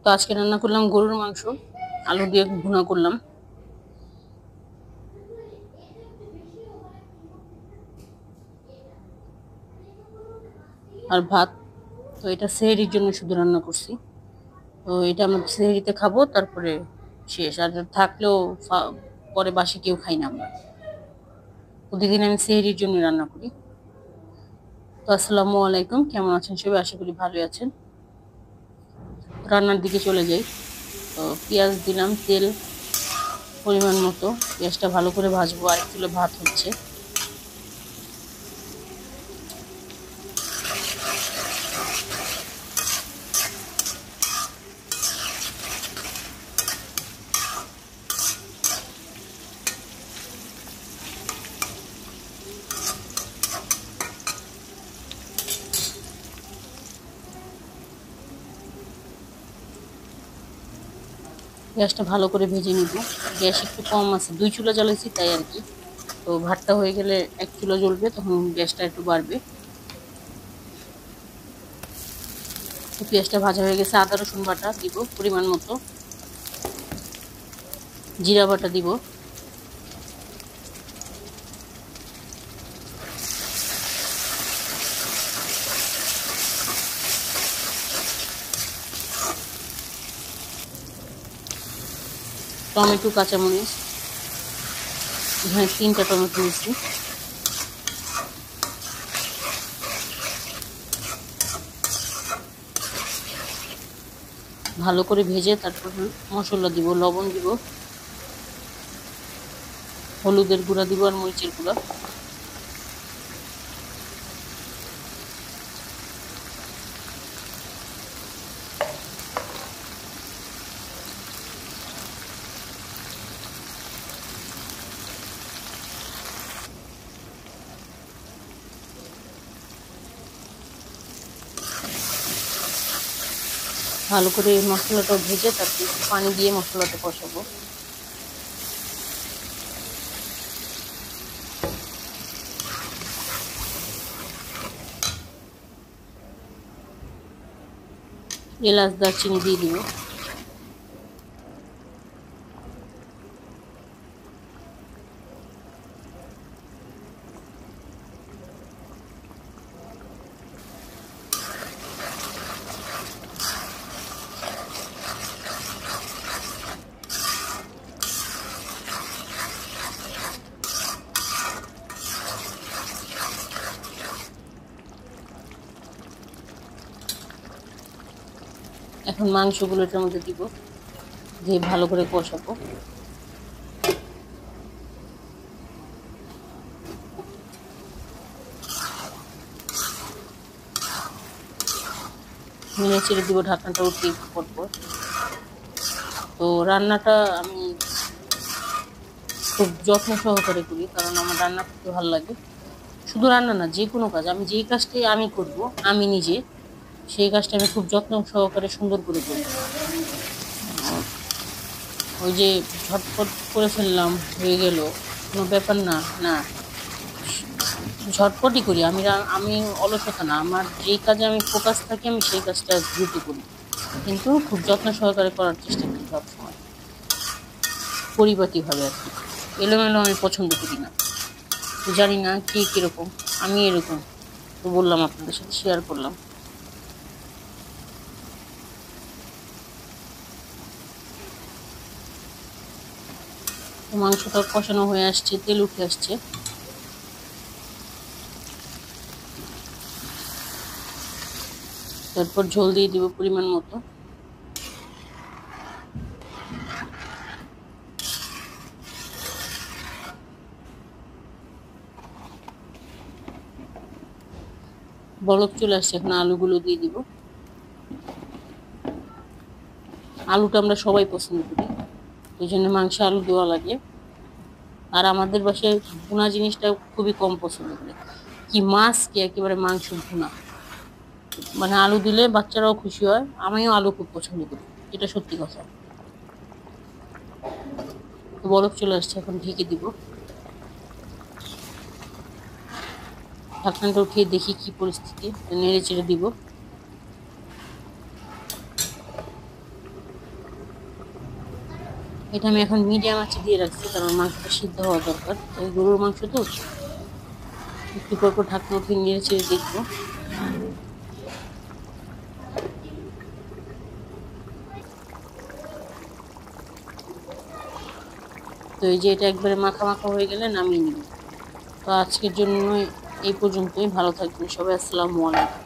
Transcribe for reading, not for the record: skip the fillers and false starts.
তো আজকে রান্না করলাম গরুর মাংস, আলু দিয়ে ভুনা করলাম আর ভাত। তো এটা সেহরির জন্য শুধু রান্না করছি। তো এটা আমরা সেহরিতে খাবো, তারপরে শেষ। আর থাকলেও পরে বাসি কেউ খাই না আমরা। প্রতিদিন আমি সেহরির জন্য রান্না করি। তো আসসালামু আলাইকুম, কেমন আছেন সবাই? আশা করি ভালোই আছেন। রান্নার দিকে চলে যাই। তো পেঁয়াজ দিলাম, তেল পরিমাণ মতো। পেঁয়াজটা ভালো করে ভাজবো। আর এক কিলো ভাত হচ্ছে। গ্যাসটা ভালো করে ভেজে নিব। গ্যাস একটু কম আছে, 2 চুলা জ্বালাইছি তাই আর কি। তো ভাতটা হয়ে গেলে 1 চুলা জ্বলবে, তখন গ্যাসটা একটু বাড়বে। তো পেঁয়াজটা ভাজা হয়ে গেছে। আদা রসুন বাটা দিব পরিমাণ মতো, জিরা বাটা দিব, টমেটো কাঁচামরিচ, এখানে 3টা টমেটো নিয়েছি। ভালো করে ভেজে তারপর মশলা দিব, লবণ দিব, হলুদের গুঁড়া দিব আর মরিচের গুঁড়া। ভালো করে মশলাটা ভেজে তারপর পানি দিয়ে মশলাটা কষাবো। এলাচ দারচিনি দিয়ে দিব। এখন মাংসগুলো এটার মধ্যে দিব, দিয়ে ভালো করে কষাবো। নেড়ে চেড়ে দিব ঢাকনাটা উঠিয়ে পরপর। তো রান্নাটা আমি খুব যত্ন সহকারে করি, কারণ আমার রান্না করতে ভালো লাগে। শুধু রান্না না, যে কোনো কাজ, আমি যেই কাজটাই আমি করব আমি নিজে, সেই কাজটা আমি খুব যত্ন সহকারে সুন্দর করে করি। ওই যে ঝটপট করে ফেললাম হয়ে গেল কোনো ব্যাপার না, না, ঝটপটই করি আমি। আমি অলসতা না, আমার যেই কাজে আমি ফোকাস থাকি আমি সেই কাজটা দ্রুত করি, কিন্তু খুব যত্ন সহকারে করার চেষ্টা করি সবসময়, পরিপাটিভাবে আর কি। এলোমেলো আমি পছন্দ করি না। তো জানি না কে কীরকম, আমি এরকম। তো বললাম, আপনাদের সাথে শেয়ার করলাম। তো মাংসটা কষানো হয়ে আসছে, তেল উঠে আসছে। তারপর ঝোল দিয়ে দিব পরিমাণ মতো। বলক চলে আসছে, এখন আলুগুলো দিয়ে দিব। আলুটা আমরা সবাই পছন্দ করি, ওই জন্য মাংসে আলু দেওয়া লাগে। আর আমাদের বাসায় ভুনা জিনিসটা খুবই কম পছন্দ করে, কি মাছ কি একেবারে মাংস ভুনা। মানে আলু দিলে বাচ্চারাও খুশি হয়, আমিও আলু খুব পছন্দ করি, এটা সত্যি কথা। বরফ চলে আসছে, এখন ঢেকে দিব। ঢাকনাটা উঠিয়ে দেখি কি পরিস্থিতি, নেড়ে চেড়ে দিব। এটা আমি এখন মিডিয়াম আঁচে দিয়ে রাখছি, কারণ মাংসটা সিদ্ধ হওয়া দরকার। তো গরুর মাংস তো একটু পর ঢাকনা উঠিয়ে নেড়ে চেড়ে দেখবো। তো এই যে এটা একবারে মাখা মাখা হয়ে গেলে নামিয়ে নিব। তো আজকের জন্য এই পর্যন্তই। ভালো থাকবেন সবাই। আসসালামু আলাইকুম।